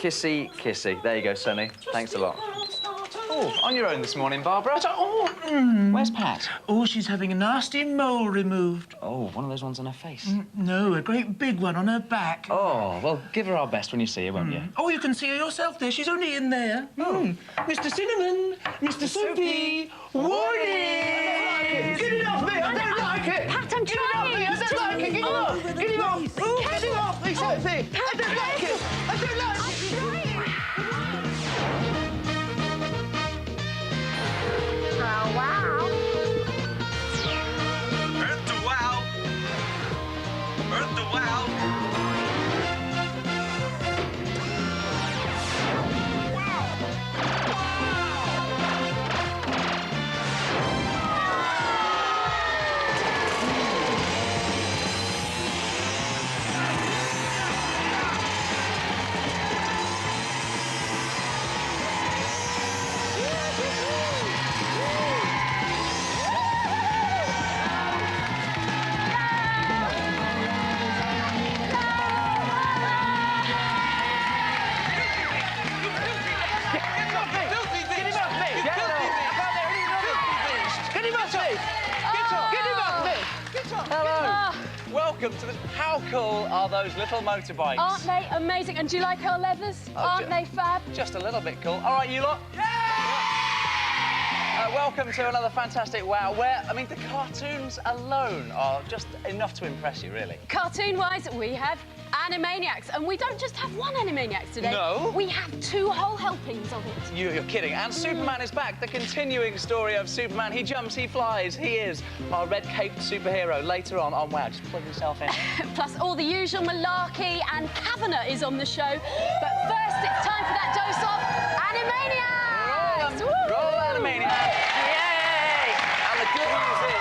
Kissy, kissy. There you go, Sonny. Thanks a lot. Oh, on your own this morning, Barbara? Where's Pat? Oh, she's having a nasty mole removed. Oh, one of those ones on her face. No, a great big one on her back. Oh, well, give her our best when you see her, won't you? Oh, you can see her yourself there. She's only in there. Mr. Cinnamon, Mr. Soapy, warning! Get it off me! I don't like it! Pat, I'm trying! I don't like it! Get it off! Get it off! Get it off! Me, Soapy! I don't like it! I don't like it! Oh, wow. Earth to wow. Earth to wow. Hello. Welcome to the... How cool are those little motorbikes? Aren't they amazing? And do you like our leathers? Aren't they fab? Just a little bit cool. All right, you lot. Welcome to another fantastic wow, where, I mean, the cartoons alone are just enough to impress you, really. Cartoon-wise, we have Animaniacs, and we don't just have one Animaniacs today. No. We have 2 whole helpings of it. You're kidding. And Superman is back. The continuing story of Superman. He jumps, he flies, he is our red-caped superhero. Later on Wow, just plug yourself in. Plus all the usual malarkey, and Kavanagh is on the show. But first, it's time for that dose of Animaniacs! Roll Animaniacs! Yay! And the good news is...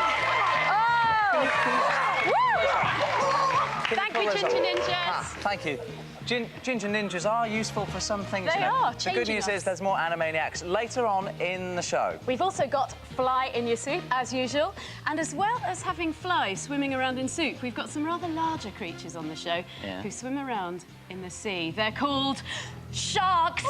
Thank you, Ginger Ninjas. Thank you. Ginger Ninjas are useful for some things. They are, The good news is there's more Animaniacs later on in the show. We've also got Fly in Your Soup, as usual. And as well as having Fly swimming around in soup, we've got some rather larger creatures on the show who swim around in the sea. They're called sharks.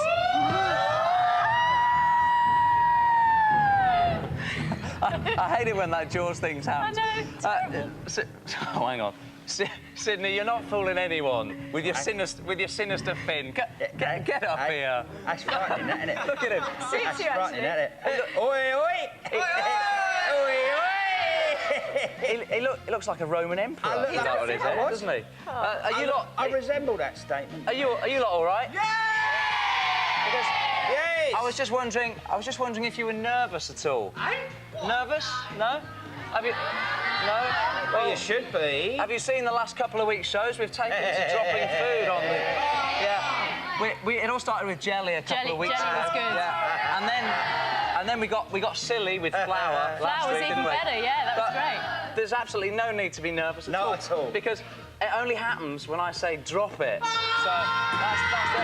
I hate it when that Jaws thing's happens. I know, terrible. Oh, hang on. Sydney, you're not fooling anyone with your sinister fin. Get up here. That's frightening, isn't it? Look at him. That's frightening, isn't it? Oi, oi! He looks like a Roman emperor. He does, doesn't he? Are you lot? I resemble that statement. Are you lot all right? Yeah! Because Yes! I was just wondering if you were nervous at all. Nervous? No? Have you? No? Well, you should be. Have you seen the last couple of weeks' shows? We've taken to dropping food on the... Yeah. It all started with jelly a couple of weeks ago. Jelly was good. Yeah. And then we got silly with flour. Flour was even better, yeah, that was great. There's absolutely no need to be nervous at all. Not at all. Because it only happens when I say drop it. So that's the...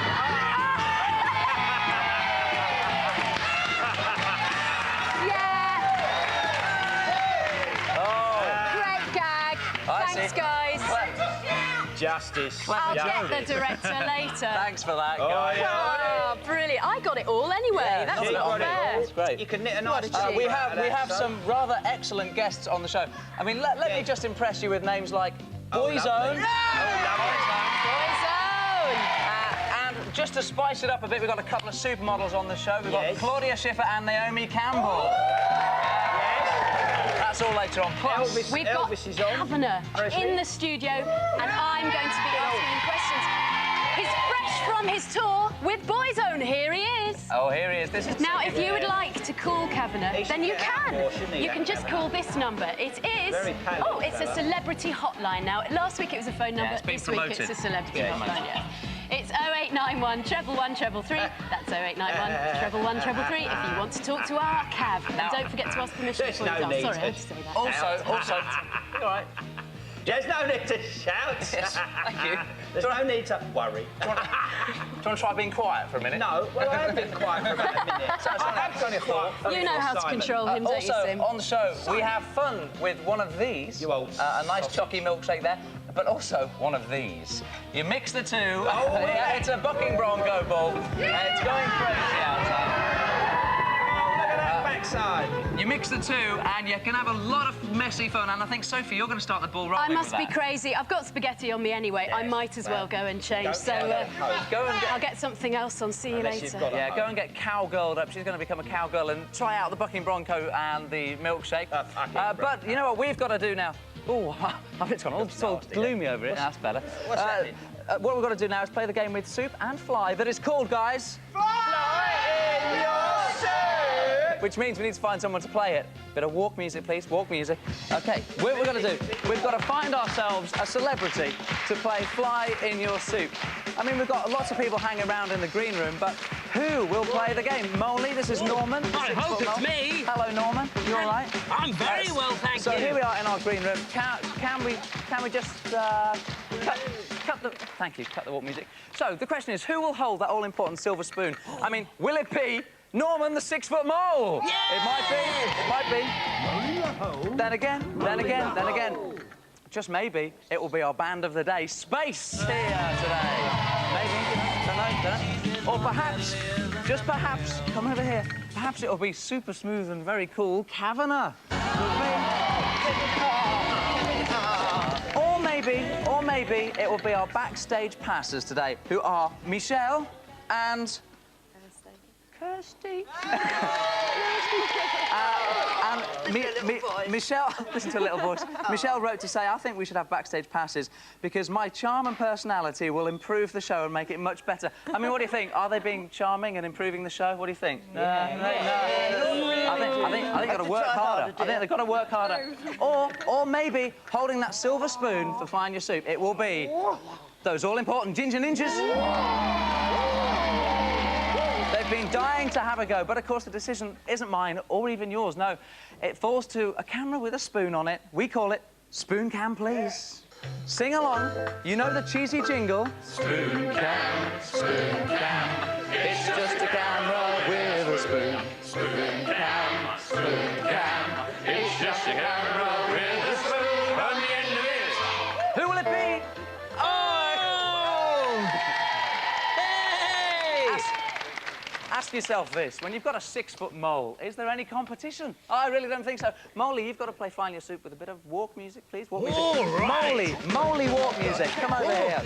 Thanks, guys. Justice. I'll get the director later. Thanks for that, guys. Oh, brilliant. I got it all anyway. That's not fair. That's great. You can knit a nice We have some rather excellent guests on the show. I mean, let me just impress you with names like Boyzone. And just to spice it up a bit, we've got a couple of supermodels on the show. We've got Claudia Schiffer and Naomi Campbell. That's all later on. Plus, we've got Kavanagh in the studio, and I'm going to be asking him questions. He's fresh from his tour with Boyzone. Here he is. Oh, here he is. This is now, if you would like to call Kavanagh, then you can. You can just call this number. It is... Oh, it's a celebrity hotline now. Last week it was a phone number. This week it's a celebrity hotline, yeah. It's 0891 111 333. That's 0891 111 333 if you want to talk to our Cav. And don't forget to ask permission before you dial. Sorry, I had to say that. Also, all right. There's no need to shout. Thank you. There's no need to worry. Do you want to try being quiet for a minute? No, well, I have been quiet for about a minute. I have done it quiet. You know how to control him, don't you, Also, Sim? on the show, we have fun with one of these. You old a nice chalky milkshake there. but also one of these. You mix the two. Yeah, it's a bucking bronco ball. It's going crazy outside. You mix the two and you can have a lot of messy fun, and I think, Sophie, you're going to start the ball rolling. I must be crazy. I've got spaghetti on me anyway. I might as well go and change. So go and I'll get something else on. See you later. Yeah, go and get cowgirled up. She's going to become a cowgirl and try out the bucking bronco and the milkshake. But you know what we've got to do now? Oh, it's gone all gloomy over it. That's better. What's happening? What we've got to do now is play the game with Soup and Fly that is called, guys... Fly in your soup! Which means we need to find someone to play it. Bit of walk music, please. Walk music. OK, what we're going to do, we've got to find ourselves a celebrity to play Fly in Your Soup. I mean, we've got lots of people hanging around in the green room, but who will play the game? Molly, this is Norman. I hope it's me. Hello, Norman. You all right? I'm very well, thank you. So here we are in our green room. Can we just cut the walk music. So the question is, who will hold that all-important silver spoon? I mean, will it be Norman, the 6-foot mole? Yeah! It might be. Then again. Just maybe it will be our band of the day, Space, here today. Maybe, don't know. Or perhaps, just perhaps, come over here. Perhaps it'll be super smooth and very cool, Kavanagh. Or maybe it will be our backstage passers today, who are Michelle and Kirsty. Michelle, listen to a little voice. Michelle wrote to say, I think we should have backstage passes because my charm and personality will improve the show and make it much better. I mean, what do you think? Are they being charming and improving the show? What do you think? No. I think they've got to work harder. I think they've got to work harder. Or maybe holding that silver spoon for Flying Your Soup, it will be those all-important Ginger Ninjas. They've been dying to have a go, but of course the decision isn't mine or even yours, no. It falls to a camera with a spoon on it. We call it Spoon Cam, please. Sing along. You know the cheesy jingle. Spoon Cam, it's just a camera with a spoon. Spoon Cam, it's just a camera with a spoon. On the end of it. Who will it be? Ask yourself this, when you've got a 6-foot mole, is there any competition? I really don't think so. Molly, you've got to play Flying Your Soup with a bit of walk music, please. Walk music. All right. Molly walk music. Come over here.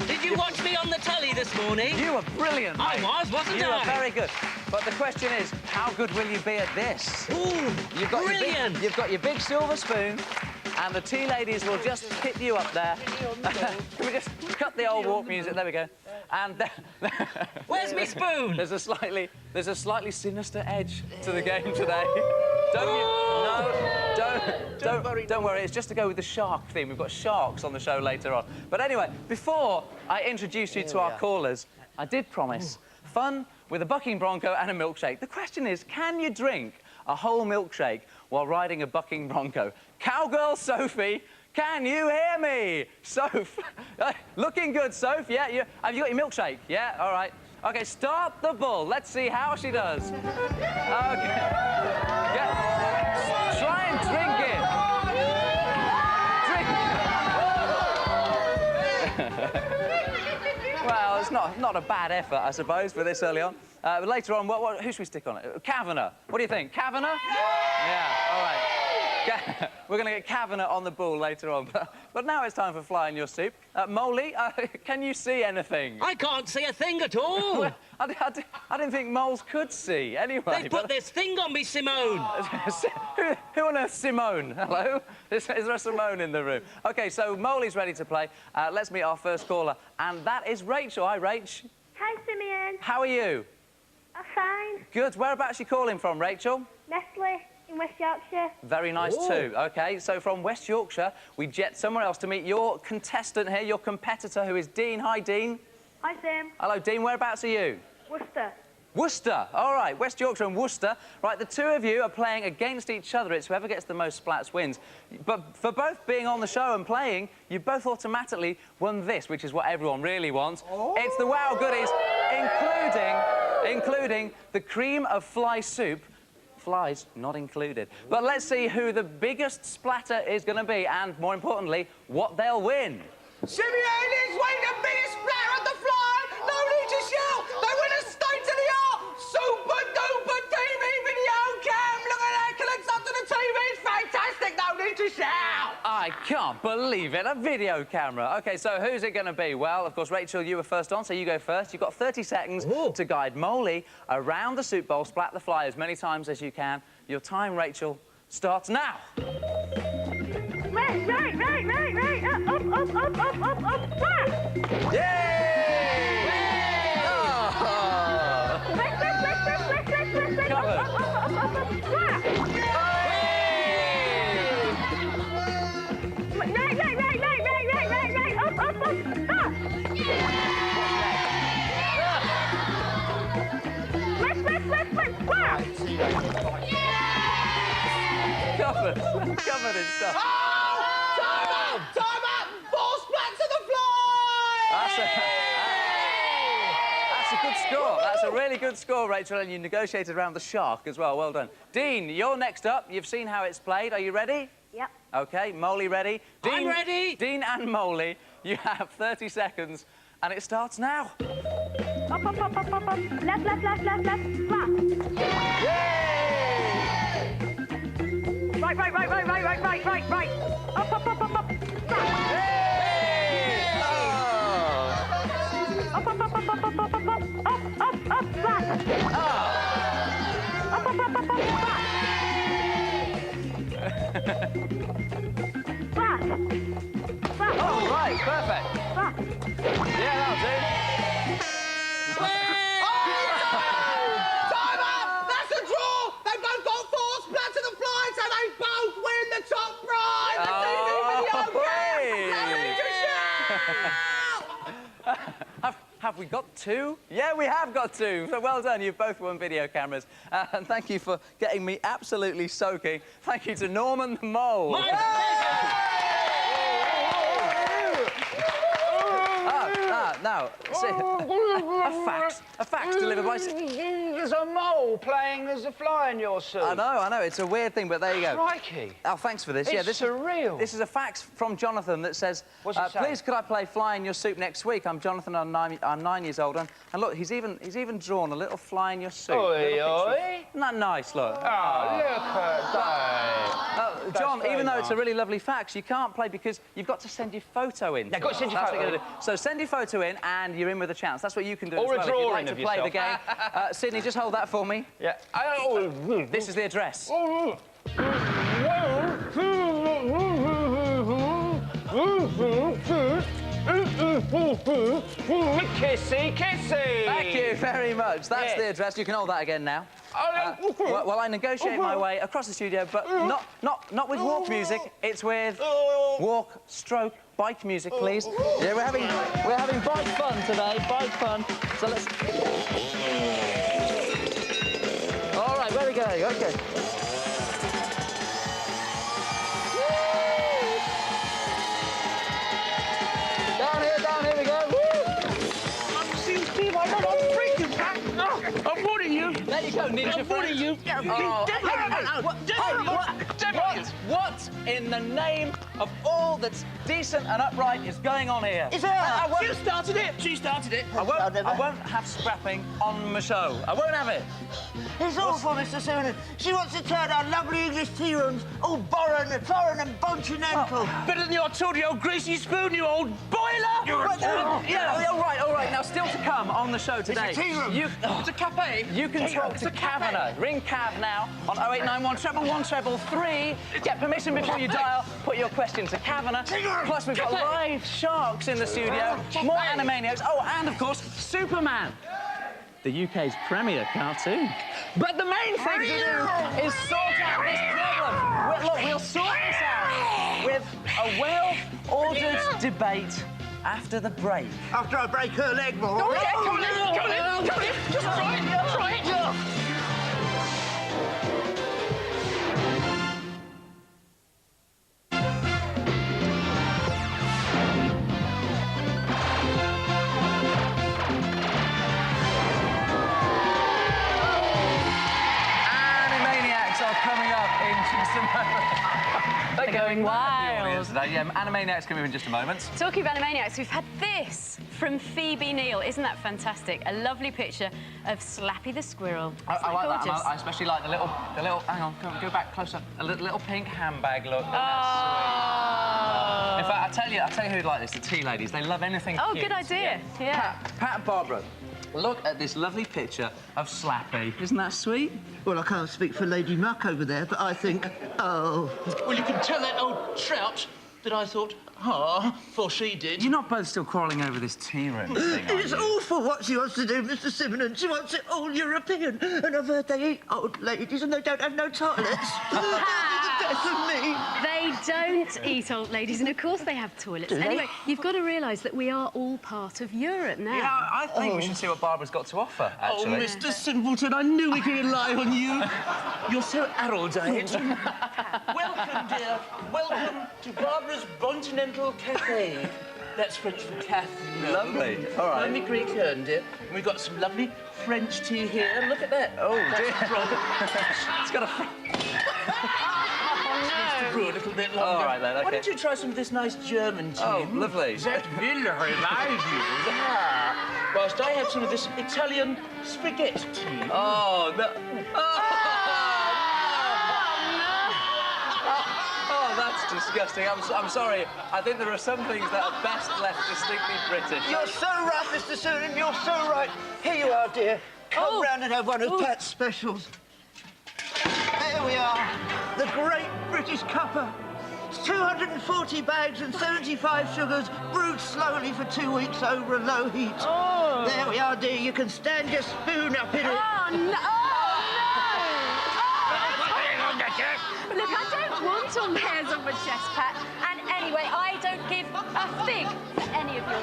Did you watch me on the telly this morning? You were brilliant, mate. I was, wasn't I? You were very good. But the question is, how good will you be at this? Ooh, brilliant. You've got your big silver spoon, and the tea ladies will just hit you up there. Can we just cut the old walk music? There we go. And where's my spoon? There's a slightly sinister edge to the game today. Don't worry. It's just to go with the shark theme. We've got sharks on the show later on. But anyway, before I introduce you to our callers, I did promise fun with a bucking bronco and a milkshake. The question is, can you drink a whole milkshake while riding a bucking bronco? Cowgirl Sophie, can you hear me? Soph, looking good, Soph. Yeah, have you got your milkshake? Yeah, all right. OK, start the bull. Let's see how she does. OK. Try and drink it. Well, it's not a bad effort, I suppose, for this early on. But later on, who should we stick on it? Kavanagh. What do you think? Kavanagh? Yeah, all right. We're going to get Kavanagh on the ball later on. But now it's time for Flying Your Soup. Molly, can you see anything? I can't see a thing at all. I didn't think moles could see, anyway. They put this thing on me, Simone. Who on earth's Simone? Hello? Is there a Simone in the room? OK, so Molly's ready to play. Let's meet our first caller. And that is Rachel. Hi, Rach. Hi, Simeon. How are you? I'm fine. Good. Whereabouts are you calling from, Rachel? Nestle in West Yorkshire. Very nice too. OK, so from West Yorkshire, we jet somewhere else to meet your contestant here, your competitor, who is Dean. Hi, Dean. Hi, Sam. Hello, Dean. Whereabouts are you? Worcester. Worcester. All right, West Yorkshire and Worcester. Right, the two of you are playing against each other. It's whoever gets the most splats wins. But for both being on the show and playing, you both automatically won this, which is what everyone really wants. It's the Wow Goodies, including the cream of fly soup. Flies not included. But let's see who the biggest splatter is going to be and, more importantly, what they'll win. Simeon is weighing the biggest splatter at the fly. No need to shout. They win a state of the art. Super duper TV video cam. Look at that. Connects up to the TV. It's fantastic. No need to shout. I can't believe it, a video camera. OK, so who's it going to be? Well, of course, Rachel, you were first on, so you go first. You've got 30 seconds to guide Molly around the soup bowl, splat the fly as many times as you can. Your time, Rachel, starts now. Right. Up. Flat. Yay! Oh. Left. Covered. Up. Flat. Right. Up. Stop. Left. Flat. Covered in stuff. Oh! Time up! 4 splats of the fly! That's a good score. That's a really good score, Rachel, and you negotiated around the shark as well. Well done. Dean, you're next up. You've seen how it's played. Are you ready? Yep. OK, Molly ready? Dean, I'm ready. Dean and Molly, you have 30 seconds, and it starts now. Up. Left. Flat. Yay! Right. Up. Flat. Yay! Oh! Up. Flat. Oh! Up. Flat. Oh, right, perfect. Yeah, that'll do. Time up! That's a draw! They both got 4 splats of the fly, so they both win the top prize! The TV video cam! No need to shout! Have we got 2? Yeah, we have got 2. So well done, you've both won video cameras. And thank you for getting me absolutely soaking. Thank you to Norman the Mole. My pleasure. Now, see, a fax delivered by... There's a mole playing as a fly in your suit. I know, it's a weird thing, but there you go. Crikey. Oh, thanks for this. It's Yeah, this surreal. This is a fax from Jonathan that says, What's it say? please could I play Fly in Your Soup next week? I'm Jonathan, I'm 9 years old, and look, he's even drawn a little fly in your soup. Oi, oi. Isn't that nice, look? Oh, look at that. John, very even though it's a nice. really lovely fax, you can't play because you've got to send your photo in. Yeah, got to send your That's photo what in. you're gonna do. So send your photo in and you're in with a chance. That's what you can do Or as a well if you'd drawing like to of play the game. yourself. Sydney, just hold that for me. Yeah. This is the address. Kissy. Thank you very much. That's Yeah. the address. You can hold that again now. Well, I negotiate my way across the studio, but not with walk music. It's with walk, stroke, bike music, please. Yeah, we're having bike fun today. Bike fun. So let's. All right, where are we going? Okay. Down here we go. Steve, I'm freaking back. I'm warning you. There you go, ninja friend. you. What in the name of all that's decent and upright is going on here? Is it? You started it. She started it. I won't have scrapping on my show. I won't have it. It's awful, Mr. Simmons. She wants to turn our lovely English tea rooms all foreign and continental. Better than your toady old greasy spoon, you old boiler. Yeah, all right. Now, still to come on the show today. It's a tea room. It's a cafe. You can talk to Kavanagh. Ring Cav now on 0891 111 333. Get permission before you dial. Put your question to Kavanagh. Plus, we've got live sharks in the studio. More Animaniacs. Oh, and of course, Superman. The UK's premier cartoon. But the main thing to do is sort out this problem. We'll sort this out with a well-ordered debate after the break. After I break her leg, more. Go in. Just try it. Animaniacs are coming up in just a moment. They They're going wild. The audience today. Animaniacs coming in just a moment. Talking of Animaniacs, we've had this from Phoebe Neal. Isn't that fantastic? A lovely picture of Slappy the squirrel. I like that. Gorgeous. I especially like the little. Hang on, go back closer. A little pink handbag look. Oh. In fact, I tell you who'd like this. The tea ladies. They love anything. Oh, cute. good idea. Yeah. Pat and Barbara. Look at this lovely picture of Slappy. Isn't that sweet? Well, I can't speak for Lady Muck over there, but I think, oh... Well, you can tell that old trout that I thought, for she did. You're not both still quarrelling over this tea room thing, are It's you? awful what she wants to do, Mr. Simmons. She wants it all European. And I've heard they eat old ladies and they don't have no toilets. That'd be the death of me. They don't eat old ladies, and of course they have toilets. Do they? Anyway, you've got to realise that we are all part of Europe now. Yeah, I think we should see what Barbara's got to offer, actually. Oh, Mr. Simpleton, I knew we could rely on you. You're so erudite. Welcome, dear. Welcome to Barbara's Continental Cafe. That's French for cafe. Lovely. All right. I'm a Greek urn, dear. And we've got some lovely French tea here. Look at that. Oh, dear. That's It's got a... to brew a little bit longer. All right, then, Why OK. don't you try some of this nice German tea? Oh, lovely. That will revive you. Whilst I have some of this Italian spaghetti tea. Oh, no. Oh, that's disgusting. I'm sorry. I think there are some things that are best left distinctly British. You're so right, Mr. Simmons. You're so right. Here you are, dear. Come round and have one of Pat's specials. There we are. The Great British Cuppa. It's 240 bags and 75 sugars, brewed slowly for 2 weeks over a low heat. Oh. There we are, dear. You can stand your spoon up in it. Oh, no! Look, I don't want all hairs on my chest, Pat. And anyway, I don't give a fig for any of your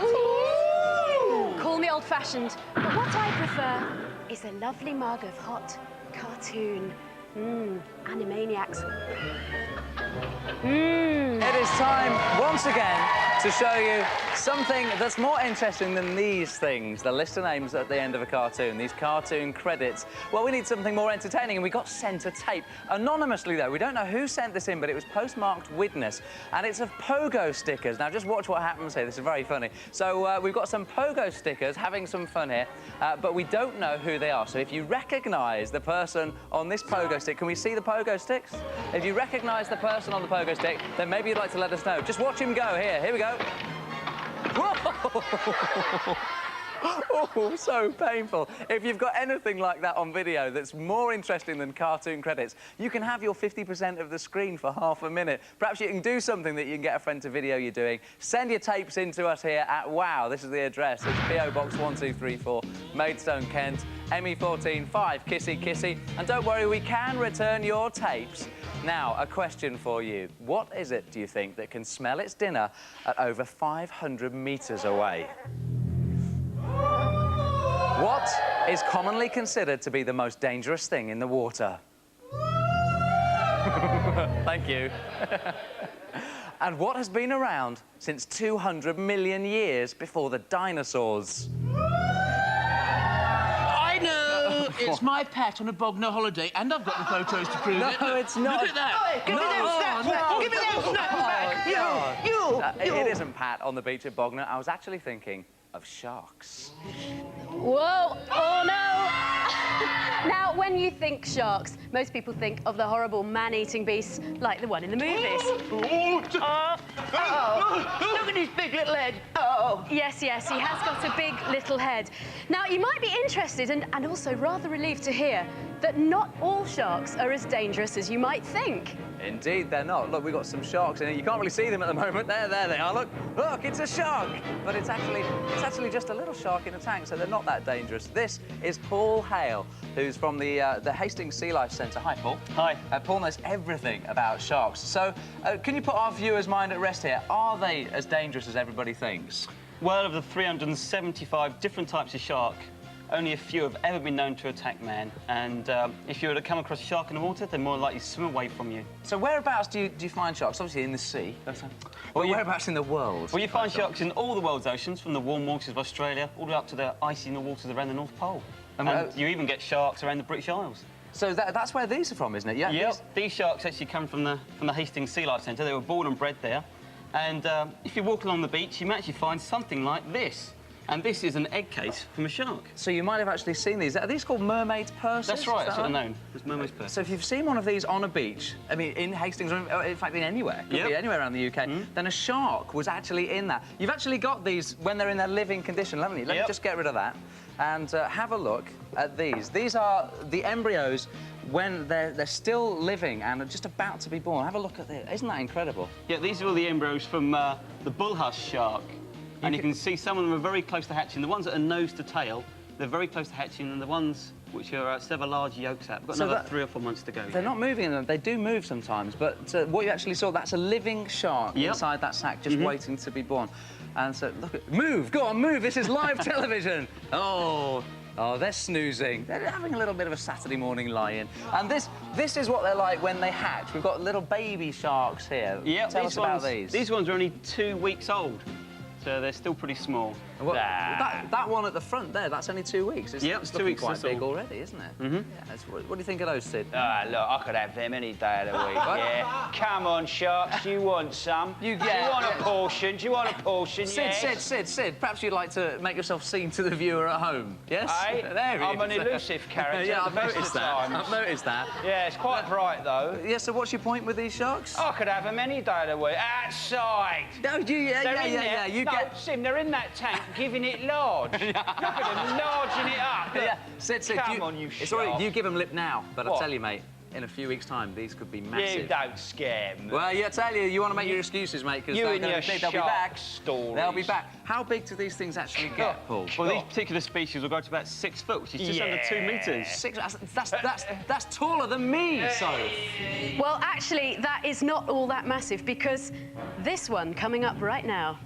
tea. Call me old-fashioned, but what I prefer is a lovely mug of hot cartoon. Animaniacs. It is time, once again, to show you something that's more interesting than these things. The list of names at the end of a cartoon, these cartoon credits. Well, we need something more entertaining, and we got sent a tape. Anonymously, though. We don't know who sent this in, but it was postmarked Widnes, and it's of pogo stickers. Now, just watch what happens here. This is very funny. So, we've got some pogo stickers, having some fun here, but we don't know who they are. So if you recognise the person on this pogo stick, can we see the pogo sticks? If you recognise the person on the pogo stick, then maybe you'd like to let us know. Just watch him go. Here we go. Whoa! Oh, so painful. If you've got anything like that on video that's more interesting than cartoon credits, you can have your 50% of the screen for half a minute. Perhaps you can do something that you can get a friend to video you doing. Send your tapes in to us here at WOW. This is the address. It's PO Box 1234, Maidstone, Kent, ME14 5 Kissy Kissy. And don't worry, we can return your tapes. Now, a question for you. What is it, do you think, that can smell its dinner at over 500 metres away? What is commonly considered to be the most dangerous thing in the water? Thank you. And what has been around since 200 million years before the dinosaurs? I know! It's my Pat on a Bognor holiday, and I've got the photos to prove it. No, it's not. Look at that! Hey, give me them snaps back! Give me them snaps back! You! It isn't Pat on the beach at Bognor. I was actually thinking of sharks. Whoa! Oh, no! Now, when you think sharks, most people think of the horrible man-eating beasts like the one in the movies. Look at his big little head. Oh. Yes, he has got a big little head. Now, you might be interested and also rather relieved to hear that not all sharks are as dangerous as you might think. Indeed, they're not. Look, we've got some sharks in here. You can't really see them at the moment. There they are. Look, it's a shark. But it's actually just a little shark in a tank, so they're not that dangerous. This is Paul Hale, who's from the Hastings Sea Life Centre. Hi, Paul. Hi. Paul knows everything about sharks. So, can you put our viewers' mind at rest here? Are they as dangerous as everybody thinks? Well, of the 375 different types of shark, only a few have ever been known to attack man. And if you were to come across a shark in the water, they're more likely to swim away from you. So whereabouts do you find sharks? Obviously in the sea. Or whereabouts in the world? Well, you find sharks in all the world's oceans, from the warm waters of Australia all the way up to the icy waters around the North Pole. And you even get sharks around the British Isles. So that's where these are from, isn't it? Yeah. Yep. These sharks actually come from the Hastings Sea Life Centre. They were born and bred there. And if you walk along the beach, you might actually find something like this. And this is an egg case from a shark. So you might have actually seen these. Are these called mermaid's purses? That's right, that's what they're known. It's mermaid's purse. So if you've seen one of these on a beach, I mean, in Hastings, or in fact, in anywhere, could be anywhere around the UK, then a shark was actually in that. You've actually got these when they're in their living condition, haven't you? Let me just get rid of that and have a look at these. These are the embryos when they're still living and are just about to be born. Have a look at this. Isn't that incredible? Yeah, these are all the embryos from the bullhush shark. And you can see some of them are very close to hatching. The ones that are nose to tail, they're very close to hatching, and the ones which are still have a large yolk sac. We've got another 3 or 4 months to go. They're not moving in them. They do move sometimes, but what you actually saw, that's a living shark inside that sac, just waiting to be born. And so, look at... Move! Go on, move! This is live television! Oh, they're snoozing. They're having a little bit of a Saturday morning lie-in. And this is what they're like when they hatch. We've got little baby sharks here. Yeah, Tell us about these. These ones are only 2 weeks old. So they're still pretty small. Well, that one at the front there, that's only 2 weeks. It's 2 weeks. Quite big already, isn't it? Yeah, what do you think of those, Sid? Look, I could have them any day of the week, yeah. Come on, sharks, you want some? You Do you want a portion? Do you want a portion, Sid, perhaps you'd like to make yourself seen to the viewer at home, yes? Hey, there I'm an elusive character. Yeah, I've noticed that. I've noticed that. Yeah, it's quite bright, though. Yeah, so what's your point with these sharks? I could have them any day of the week. Outside! No, yeah. You get... Sim, they're in that tank giving it large. Look at them, larging it up. Yeah, Sid, Come on, you it's all right, shark. you give them lip now, but I'll What? tell you, mate, in a few weeks' time, these could be massive. You don't scare me. Well, yeah, I tell you, you want to make your excuses, mate, because You and your they'll be back. stories. They'll be back. How big do these things actually get, Paul? Well, these particular species will go to about 6 foot, which is just under 2 metres. 6. That's taller than me, so. Well, actually, that is not all that massive, because this one coming up right now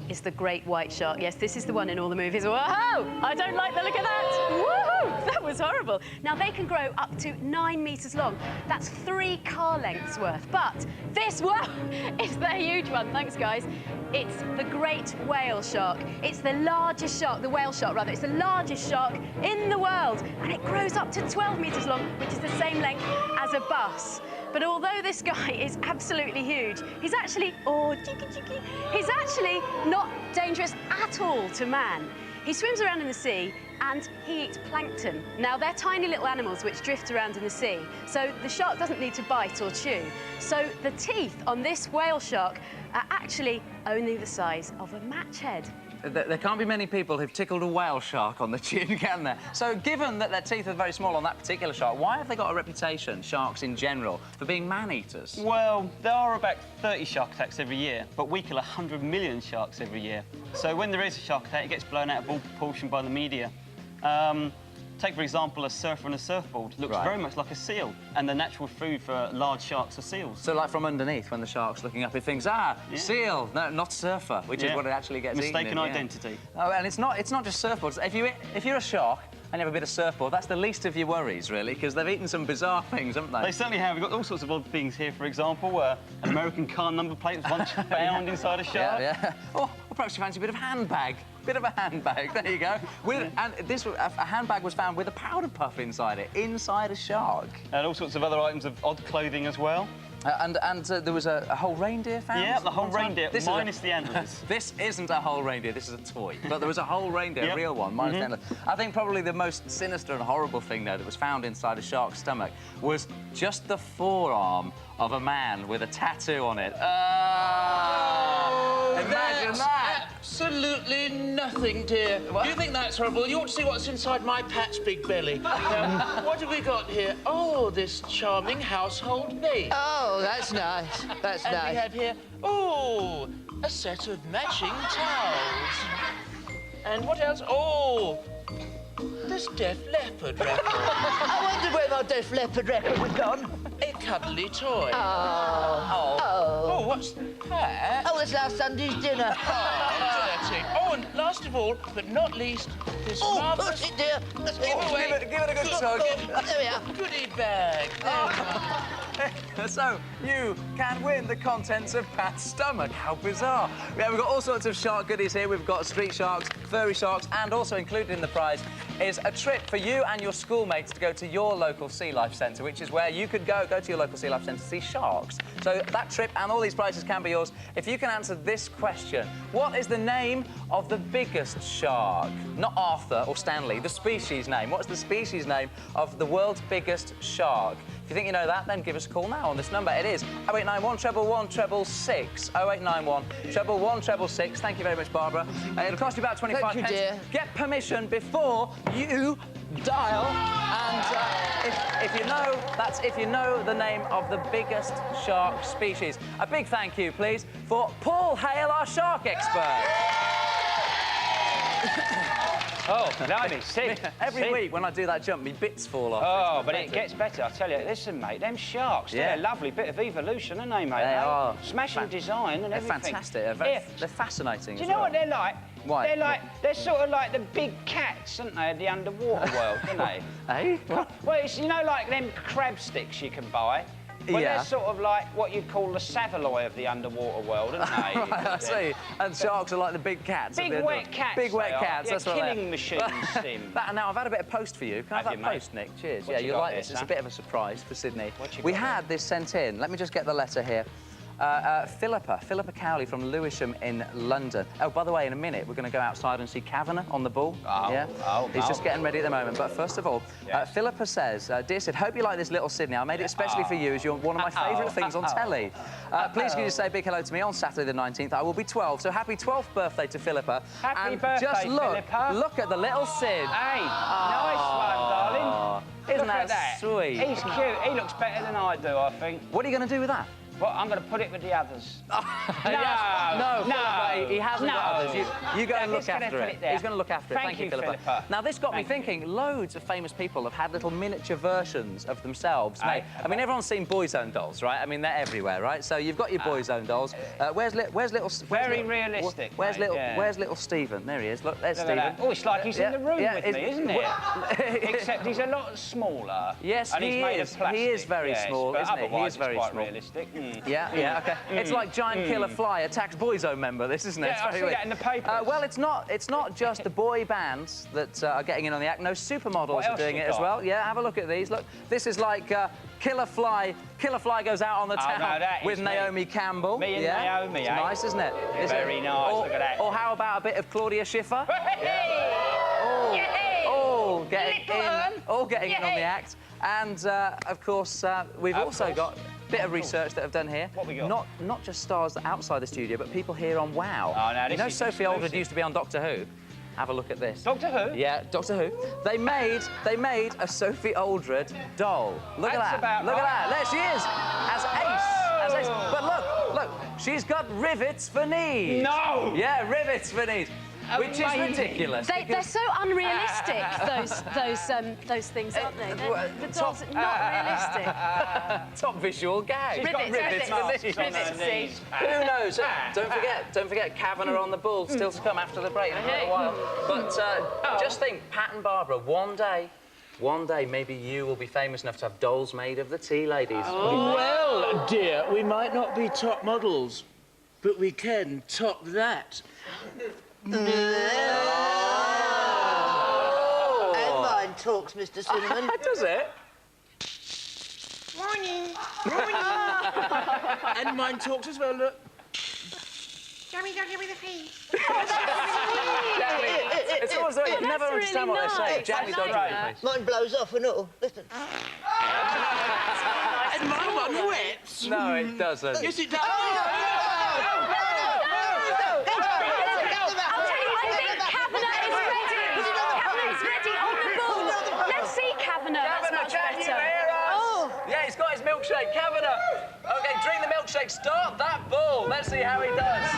is the great white shark. Yes, this is the one in all the movies. Whoa! I don't like the look of that. Woohoo! That was horrible. Now, they can grow up to 9 metres long. That's 3 car lengths worth. But this, whoa, is the huge one. Thanks, guys. It's the great whale shark. It's the largest shark, the whale shark, rather. It's the largest shark in the world. And it grows up to 12 metres long, which is the same length as a bus. But although this guy is absolutely huge, he's actually, he's actually not dangerous at all to man. He swims around in the sea and he eats plankton. Now, they're tiny little animals which drift around in the sea, so the shark doesn't need to bite or chew. So the teeth on this whale shark are actually only the size of a match head. There can't be many people who've tickled a whale shark on the chin, can there? So, given that their teeth are very small on that particular shark, why have they got a reputation, sharks in general, for being man-eaters? Well, there are about 30 shark attacks every year, but we kill 100 million sharks every year. So when there is a shark attack, it gets blown out of all proportion by the media. Take, for example, a surfer on a surfboard. Looks very much like a seal, and the natural food for large sharks are seals. So, like from underneath, when the shark's looking up, it thinks, seal, no, not surfer, which is what it actually gets eaten in. Mistaken identity. Oh, and it's not just surfboards. If you're a shark and you have a bit of surfboard, that's the least of your worries, really, because they've eaten some bizarre things, haven't they? They certainly have. We've got all sorts of odd things here, for example, an American car number plate was once found inside a shark. Yeah. Or perhaps you fancy a bit of handbag. Bit of a handbag, there you go. A handbag was found with a powder puff inside it, inside a shark. And all sorts of other items of odd clothing as well. And there was a whole reindeer found? Yeah, the whole reindeer, minus the antlers. This isn't a whole reindeer, this is a toy. But there was a whole reindeer, a real one, minus the antlers. I think probably the most sinister and horrible thing, though, that was found inside a shark's stomach was just the forearm of a man with a tattoo on it. Imagine that! Absolutely nothing, dear. What? You think that's horrible? You ought to see what's inside my Pat's big belly. Now, what have we got here? Oh, this charming household vase. Oh, that's nice. That's And nice. we have here, oh, a set of matching towels. And what else? Oh, this Def Leppard record. I wonder where my Def Leppard record was gone. A cuddly toy. Oh. Oh, what's that? Oh, it's last Sunday's dinner. Oh, dirty. Oh, and last last of all, but not least, this Oh, marvellous... it, dear. Let's Give it a good tug. There we are. goodie bag. So, you can win the contents of Pat's stomach. How bizarre. Yeah, we've got all sorts of shark goodies here. We've got street sharks, furry sharks, and also included in the prize is a trip for you and your schoolmates to go to your local sea life centre, which is where you could go to your local sea life centre to see sharks. So that trip and all these prizes can be yours if you can answer this question. What is the name of the biggest shark? Not Arthur or Stanley, the species name. What's the species name of the world's biggest shark? If you think you know that, then give us a call now on this number. It is 0891 111 666. 0891 111 666. Thank you very much, Barbara. It'll cost you about 25 Thank you, pence. dear. Get permission before you dial. And if you know the name of the biggest shark species. A big thank you, please, for Paul Hale, our shark expert. Oh, blimey, see. Every week when I do that jump, my bits fall off. Oh, but it gets better, I tell you. Listen, mate, them sharks, they're a lovely bit of evolution, aren't they, mate? They are. Smashing design and They're everything. fantastic. They're fascinating. Do you know what they're like? Why? They're sort of like the big cats, aren't they, of the underwater world, aren't they? Eh? What? Well, it's, you know, like them crab sticks you can buy? Well, Yeah. they're sort of like what you'd call the Savaloy of the underwater world, aren't they? Right, I see. And sharks are like the big cats. Big wet cats. Big wet they are. cats. Yeah, That's what killing machines, Sim. Now, I've had a bit of post for you. Can I have Have that you, mate? post, Nick? Cheers. What Yeah, you you got like there, this. It's a son? bit of a surprise for Sydney. What you We got had this sent in. Let me just get the letter here. Philippa Cowley from Lewisham in London. Oh, by the way, in a minute, we're going to go outside and see Kavanagh on the bull. He's just getting ready at the moment. But first of all, Philippa says, Dear Sid, hope you like this little Sydney. I made it especially for you as you're one of my favourite things on telly. Please can you say a big hello to me on Saturday the 19th. I will be 12, so happy 12th birthday to Philippa. Happy and birthday, just look, Philippa. look at the little Sid. Hey, nice one, darling. Isn't Look at that sweet? He's cute. He looks better than I do, I think. What are you going to do with that? Well, I'm going to put it with the others. No, he hasn't got others. You go and look after it. He's going to look after it. Thank you, Philippa. Now, this got me thinking, loads of famous people have had little miniature versions of themselves made. I mean, everyone's seen Boyzone dolls, right? I mean, they're everywhere, right? So you've got your Boyzone dolls. Where's little... Very realistic, Where's mate, little Stephen? There he is. Look, there's Look Stephen. at that. Oh, it's like he's in the room with me, isn't it? it? Except he's a lot smaller. Yes, and he's he made is. Of plastic. He is very small, but isn't he? He otherwise is very it's quite small. realistic. Yeah, okay. It's like Giant Killer Fly attacks Boyzone member, this, isn't it? Yeah, I see that in the papers. Well, it's not just the boy bands that are getting in on the act. No, supermodels are doing it as well. Yeah, have a look at these. Look, this is like Killer Fly. Killer Fly goes out on the town with Naomi Campbell. Me and Naomi, it's nice, isn't it? Very nice, look at that. Or how about a bit of Claudia Schiffer? Getting in on the act. And, of course, we've also got a bit of research that I've done here. What we got? Not just stars outside the studio, but people here on WOW. Oh, no, you know this is Sophie exclusive. Aldred used to be on Doctor Who? Have a look at this. Doctor Who? Yeah, Doctor Who. They made a Sophie Aldred doll. Look That's at that. about Look right. at that. There she is. As Ace. But look, she's got rivets for knees. No! Yeah, rivets for knees. Which is Amazing. ridiculous. They're so unrealistic, those things, aren't they? The dolls are not realistic. Top visual gag. She's got rivets for knees. Who knows? Don't forget Kavanagh on the bull still to come after the break in a little while. But just think, Pat and Barbara, one day, maybe you will be famous enough to have dolls made of the tea ladies. Oh. Well, dear, we might not be top models, but we can top that. And mine talks, Mr. Cinnamon. Does it? Morning. And mine talks as well, look. Jamie, don't give me the face. It's always the way you never understand what they say. Jamie, don't Mine blows off and all. Listen. And my one wets. No, it doesn't. Yes, it does. Yeah, he's got his milkshake. Kavanagh. OK, drink the milkshake. Start that ball. Let's see how he does.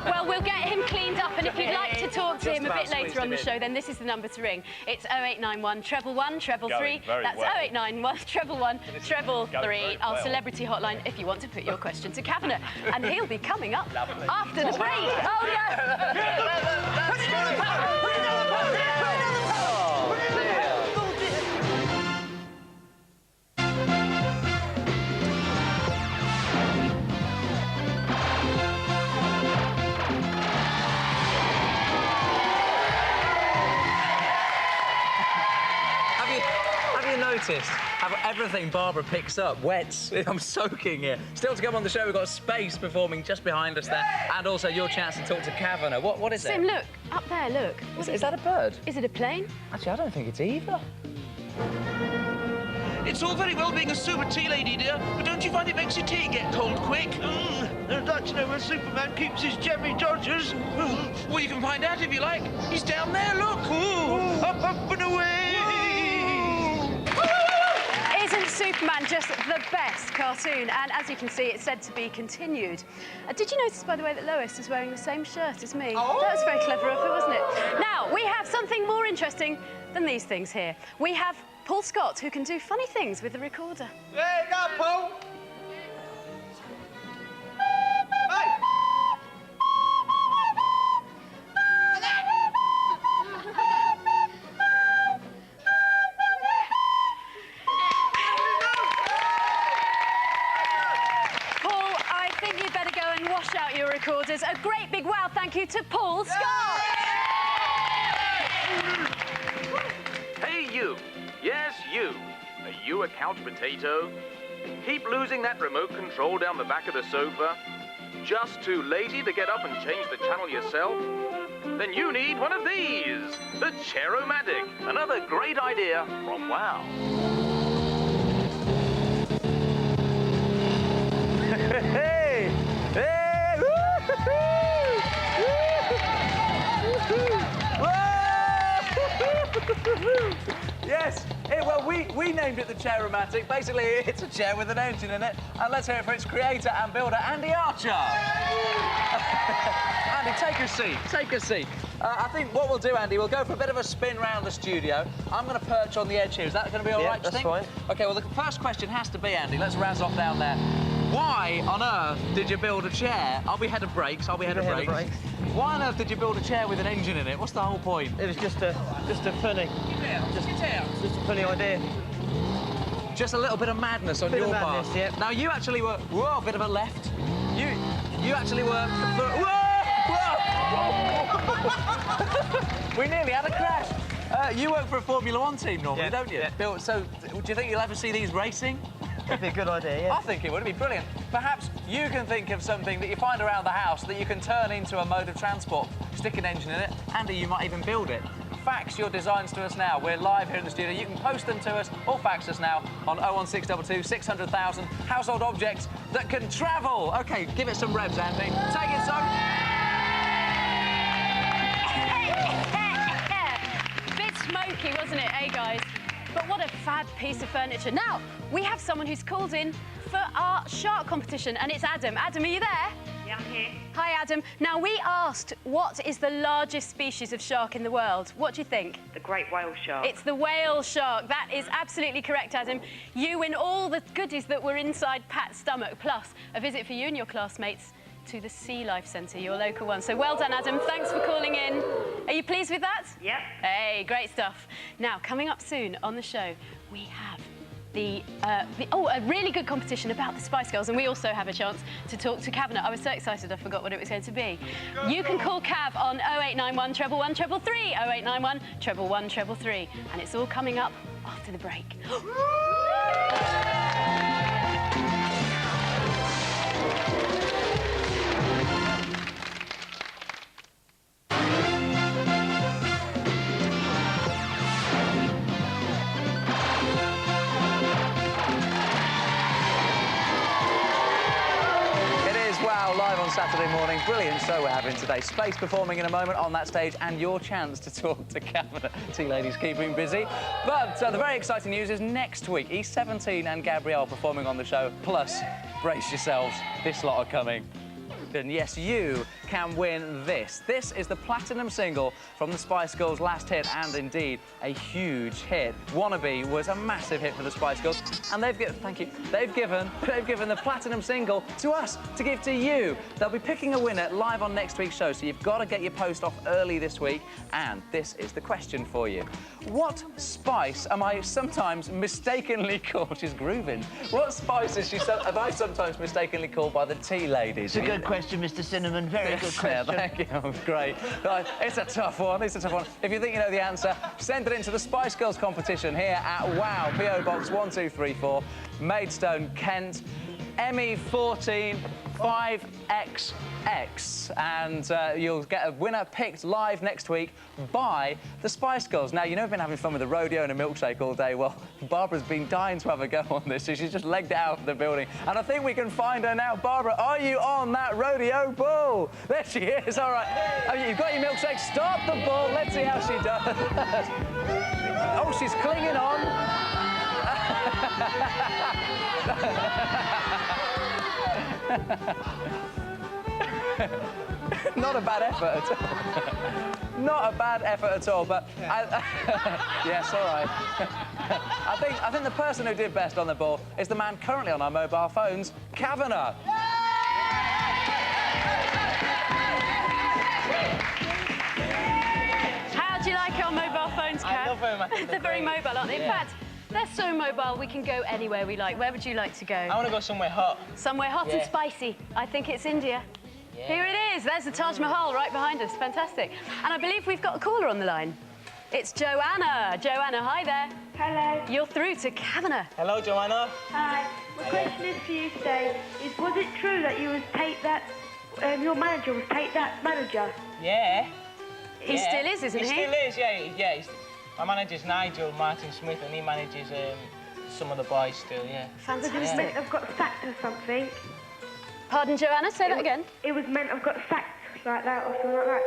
Well, we'll get him cleaned up, and if you'd like to talk to him a bit bit later on the show, then this is the number to ring. It's 0891 111 333. That's 0891 111 333, our celebrity hotline, if you want to put your question to Kavanagh. And he'll be coming up after the break. Oh, noticed how everything Barbara picks up wets. I'm soaking here. Still to come on the show, we've got Space performing just behind us there, and also your chance to talk to Kavanagh. What is it? Sim, look, up there, look. Is that a bird? Is it a plane? Actually, I don't think it's either. It's all very well being a super tea lady, dear, but don't you find it makes your tea get cold quick? I'd like to know where Superman keeps his Jemmy Dodgers. Well, you can find out if you like. He's down there, look. Up and away. Isn't Superman just the best cartoon? And as you can see, it's said to be continued. Did you notice, by the way, that Lois is wearing the same shirt as me? Oh. That was very clever of her, wasn't it? Now, we have something more interesting than these things here. We have Paul Scott, who can do funny things with the recorder. There you go, Paul. Hey. Paul, I think you'd better go and wash out your recorders. A great big wow thank you to Paul Scott. Hey, you. Yes, you. Are you a couch potato? Keep losing that remote control down the back of the sofa? Just too lazy to get up and change the channel yourself? Then you need one of these, the Chair-O-Matic, another great idea from WOW. Hey! Hey! Yes, well, we named it the Chair-O-Matic. Basically, it's a chair with an engine in it. And let's hear it for its creator and builder, Andy Archer. Andy, take a seat. Take a seat. I think what we'll do, Andy, we'll go for a bit of a spin round the studio. I'm going to perch on the edge here. Is that going to be all right, do you think? That's fine. OK, well, the first question has to be, Andy, let's razz off down there. Why on earth did you build a chair? I'll be head of brakes. Why on earth did you build a chair with an engine in it? What's the whole point? It was just a funny, just a funny idea. Just a little bit of madness on your part. Yeah. Now you actually were a bit of a left. You actually were. We nearly had a crash. You work for a Formula One team normally, don't you? Yeah. So, do you think you'll ever see these racing? It'd be a good idea, yeah. I think it would. It'd be brilliant. Perhaps you can think of something that you find around the house that you can turn into a mode of transport. Stick an engine in it. Andy, you might even build it. Fax your designs to us now. We're live here in the studio. You can post them to us or fax us now on 01622 600,000 household objects that can travel. OK, give it some revs, Andy. Take it, son. Bit smoky, wasn't it, eh, guys? But what a fab piece of furniture. Now, we have someone who's called in for our shark competition, and it's Adam. Adam, are you there? Yeah, I'm here. Hi, Adam. Now, we asked what is the largest species of shark in the world. What do you think? The great whale shark. It's the whale shark. That is absolutely correct, Adam. You win all the goodies that were inside Pat's stomach, plus a visit for you and your classmates to the Sea Life Centre, your local one. So well done, Adam. Thanks for calling in. Are you pleased with that? Yep. Hey, great stuff. Now, coming up soon on the show, we have a really good competition about the Spice Girls, and we also have a chance to talk to Kavanagh. I was so excited I forgot what it was going to be. You can call Cav on 0891 111 333, 0891 111 333, and it's all coming up after the break. Live on Saturday morning. Brilliant show we're having today. Space performing in a moment on that stage, and your chance to talk to Kavanagh. Tea ladies keeping busy. But the very exciting news is next week, E17 and Gabrielle performing on the show. Plus, brace yourselves, this lot are coming. then yes, you can win this. This is the platinum single from the Spice Girls' last hit, and indeed a huge hit. Wannabe was a massive hit for the Spice Girls, and they've given the platinum single to us to give to you. They'll be picking a winner live on next week's show, so you've got to get your post off early this week. And this is the question for you: what spice am I sometimes mistakenly called? She's grooving. What spice am I sometimes mistakenly called by the tea ladies? It's a good question, Mr. Cinnamon. Very good question. Thank you. Great. It's a tough one. It's a tough one. If you think you know the answer, send it into the Spice Girls competition here at Wow, PO Box 1234, Maidstone, Kent, ME14 5XX, and you'll get a winner picked live next week by the Spice Girls. Now, you know we've been having fun with a rodeo and a milkshake all day. Well, Barbara's been dying to have a go on this, so she's just legged it out of the building. And I think we can find her now. Barbara, are you on that rodeo bull? There she is. All right. Oh, you've got your milkshake. Start the bull. Let's see how she does. Oh, she's clinging on. Not a bad effort at all. Not a bad effort at all, but yes, all right. I think the person who did best on the ball is the man currently on our mobile phones, Kavanagh. How do you like our mobile phones, Kav? I love them. They're very mobile, aren't they? Yeah. In fact, they're so mobile, we can go anywhere we like. Where would you like to go? I want to go somewhere hot. Somewhere hot and spicy. I think it's India. Yeah. Here it is. There's the Taj Mahal right behind us. Fantastic. And I believe we've got a caller on the line. It's Joanna. Joanna, hi there. Hello. You're through to Kavanagh. Hello, Joanna. Hi. My question is for you today is, was it true that you was Tate that, your manager was Tate that manager? Yeah. He still is, isn't he? He still is, yeah. My manager's Nigel Martin Smith, and he manages some of the boys still, yeah. Fantastic. I've got sacked or something. Pardon, Joanna? Say that again. It was meant I've got sacked like that or something like that.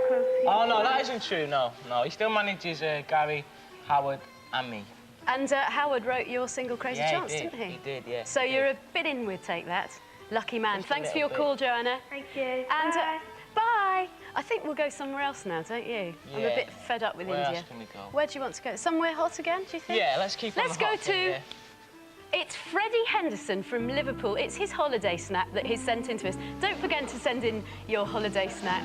Oh, no, that isn't true, no. No, he still manages Gary, Howard and me. And Howard wrote your single Crazy Chance, didn't he? He did, yeah. So you're a bit in with Take That. Lucky man. Just Thanks for your call, Joanna. Thank you. And bye. Bye. I think we'll go somewhere else now, don't you? Yeah. I'm a bit fed up with Where India. else can we go? Where do you want to go? Somewhere hot again, do you think? Yeah, let's keep on Let's the hot go thing, to... yeah. It's Freddie Henderson from Liverpool. It's his holiday snap that he's sent in to us. Don't forget to send in your holiday snap.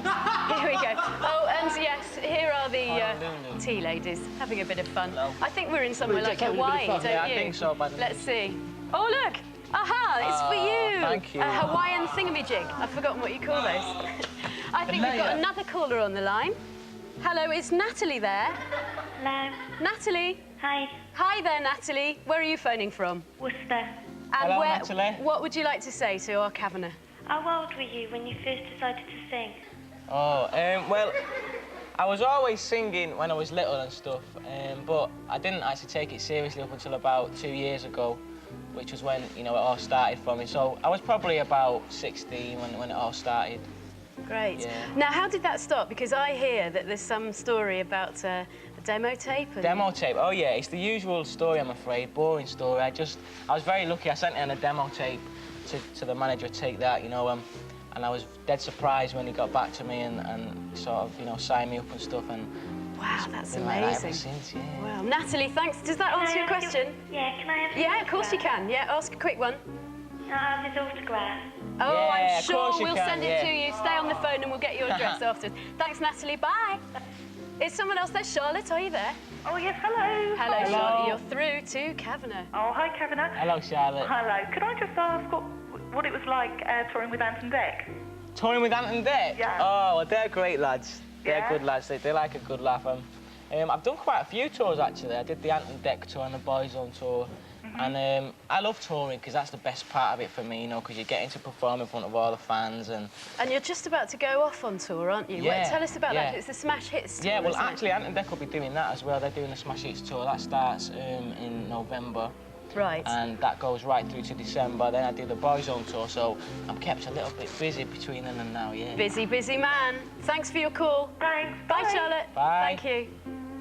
Here we go. Oh, and yes, here are the tea ladies having a bit of fun. Hello. I think we're in somewhere like Hawaii, don't you? Yeah, I think so, but... Let's see. Oh, look. Aha, it's for you. Thank you. A Hawaiian thingamajig. I've forgotten what you call those. I think we've got another caller on the line. Hello, is Natalie there? Hello. Natalie. Hi. Hi there, Natalie. Where are you phoning from? Worcester. And Hello, Natalie. what would you like to say to our Kavanagh? How old were you when you first decided to sing? Oh, well, I was always singing when I was little and stuff, but I didn't actually take it seriously up until about 2 years ago, which was when, you know, it all started for me. So I was probably about 16 when it all started. Great. Yeah. Now, how did that start? Because I hear that there's some story about a demo tape. Demo tape? Oh, yeah, it's the usual story, I'm afraid. Boring story. I was very lucky. I sent in a demo tape to the manager, Take That, you know, and I was dead surprised when he got back to me and sort of, you know, signed me up and stuff. And wow, that's been amazing. like that ever since, yeah. Wow. Natalie, thanks. Does that answer your question? Yeah, can I have Yeah, of course you can. Yeah, ask a quick one. Can I have his autograph? Oh, Yeah, I'm of sure course you we'll can, send it yeah. to you. Stay on the phone and we'll get your address afterwards. Thanks, Natalie. Bye. Is someone else there? Charlotte, are you there? Oh, yes, hello. Hello, Hello. Charlotte. You're through to Kavanagh. Oh, hi, Kavanagh. Hello, Charlotte. Hello. Could I just ask what it was like touring with Ant and Dec? Touring with Ant and Dec? Yeah. Oh, well, they're great lads. They're Yeah? good lads. They like a good laugh. I've done quite a few tours, actually. I did the Ant and Dec tour and the Boyzone tour. And I love touring because that's the best part of it for me, you know, because you're getting to perform in front of all the fans and... And you're just about to go off on tour, aren't you? Yeah, Tell us about yeah. that. It's the Smash Hits tour, Yeah, well, isn't it? actually, Ant and Dec will be doing that as well. They're doing the Smash Hits tour. That starts in November. Right. And that goes right through to December. Then I do the Boyzone tour, so I'm kept a little bit busy between then and now, yeah. Busy, busy man. Thanks for your call. Thanks. Bye, Charlotte. Bye. Thank you.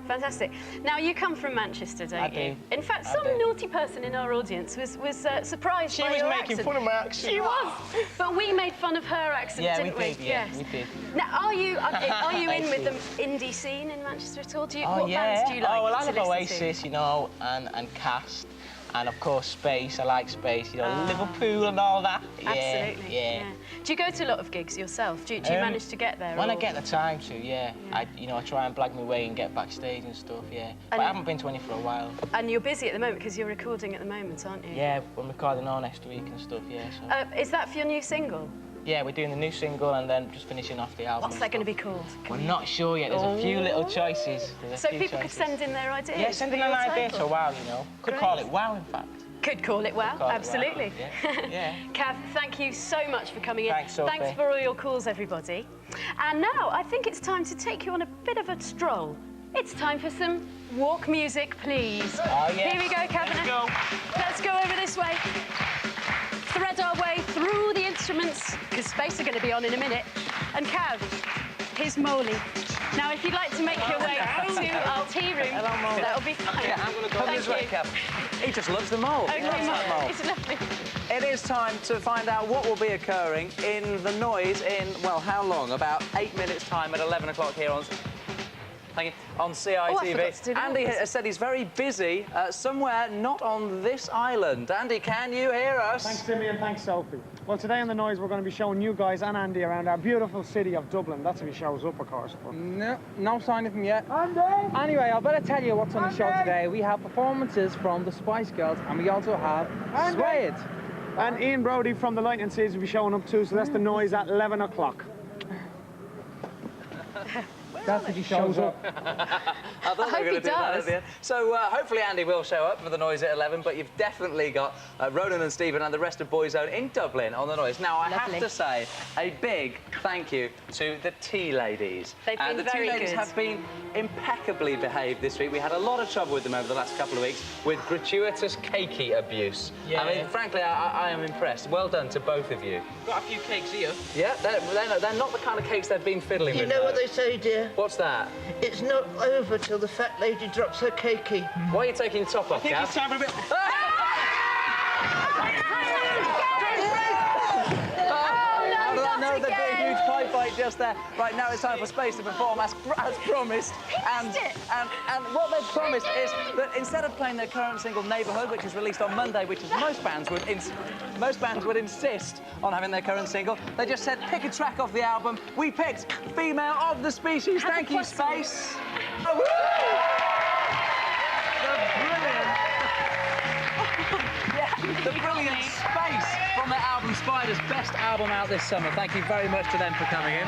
Fantastic. Now, you come from Manchester, don't you? I do. In fact, some naughty person in our audience was surprised by your accent. She was making fun of my accent. She was. But we made fun of her accent, didn't we? Yeah, we did. Now, are you in with the indie scene in Manchester at all? What bands do you like well, I to love listen Oasis, to? you know, and Cast. And of course, Space. I like Space. You know, Liverpool and all that. Absolutely. Yeah. Do you go to a lot of gigs yourself? Do you manage to get there? When I get the time to, yeah. I try and blag my way and get backstage and stuff. Yeah. But I haven't been to any for a while. And you're busy at the moment because you're recording at the moment, aren't you? Yeah, we're recording all next week and stuff. Yeah. So. Is that for your new single? Yeah, we're doing the new single and then just finishing off the album. What's that going to be called? We're not sure yet. There's a few little choices. So people could send in their ideas. Yeah, send in an idea to Wow, you know. Could call it Wow, in fact. Could call it Wow, absolutely. Yeah. Cav, thank you so much for coming in. Thanks, Sophie. Thanks for all your calls, everybody. And now I think it's time to take you on a bit of a stroll. It's time for some walk music, please. Oh, yeah. Here we go, Kavanagh. Let's go over this way. Thread our way through the instruments, because Space are going to be on in a minute. And Cav, here's Moley. Now, if you'd like to make your way to our tea room, that'll be fine. Yeah, I'm going to come this way, Cav. He just loves the mole. Okay, mole. It's lovely. It is time to find out what will be occurring in The Noise in, well, how long? About 8 minutes' time at 11 o'clock here on... Thank you. On CITV. Andy has said he's very busy somewhere not on this island. Andy, can you hear us? Thanks, Timmy, and thanks, Sophie. Well, today on The Noise, we're going to be showing you guys and Andy around our beautiful city of Dublin. That's if he shows up, of course. But... No sign of him yet. Andy! Anyway, I better tell you what's on the show today. We have performances from the Spice Girls, and we also have Sway It. And Ian Brody from the Lightning Seeds will be showing up too, so that's The Noise at 11 o'clock. That's if he shows up. I thought they were going to do that at the end. So hopefully Andy will show up for The Noise at 11, but you've definitely got Ronan and Stephen and the rest of Boyzone in Dublin on The Noise. Now, I have to say a big thank you to the tea ladies. They've been the very tea ladies good. have been impeccably behaved this week. We had a lot of trouble with them over the last couple of weeks with gratuitous cakey abuse. Yeah. I mean, frankly, I am impressed. Well done to both of you. Got a few cakes here. Yeah, they're not the kind of cakes they've been fiddling with. You know what they say, dear? What's that? It's not over till the fat lady drops her cakey. Why are you taking your top off, Gav? it's time for a bit... No, there'd be a huge pipe fight just there. Right, now it's time for Space to perform as promised. And what they've promised is that instead of playing their current single Neighbourhood, which is released on Monday, which is most bands would insist on having their current single, they just said pick a track off the album. We picked Female of the Species. Thank you, Space. The brilliant Space from their album Spiders, best album out this summer. Thank you very much to them for coming in.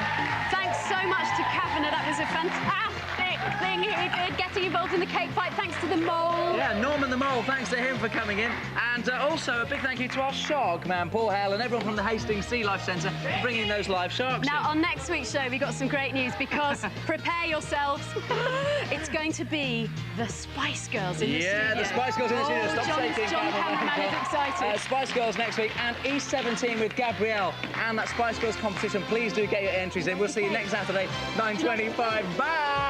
Thanks so much to Kavanagh. That was a fantastic thing he did, getting involved in the cake fight. Thanks to the Mole. Yeah, Norman the Mole, thanks to him for coming in. And also a big thank you to our shark man, Paul Hale, and everyone from the Hastings Sea Life Centre for bringing those live sharks Now, in. on next week's show, we've got some great news because, prepare yourselves, it's going to be the Spice Girls in the studio. Yeah, the Spice Girls in the studio. Stop shaking. John Cameraman is excited. Spice Girls next week and E17 with Gabrielle and that Spice Girls competition. Please do get your entries in. We'll see you next Saturday, 9:25. Bye!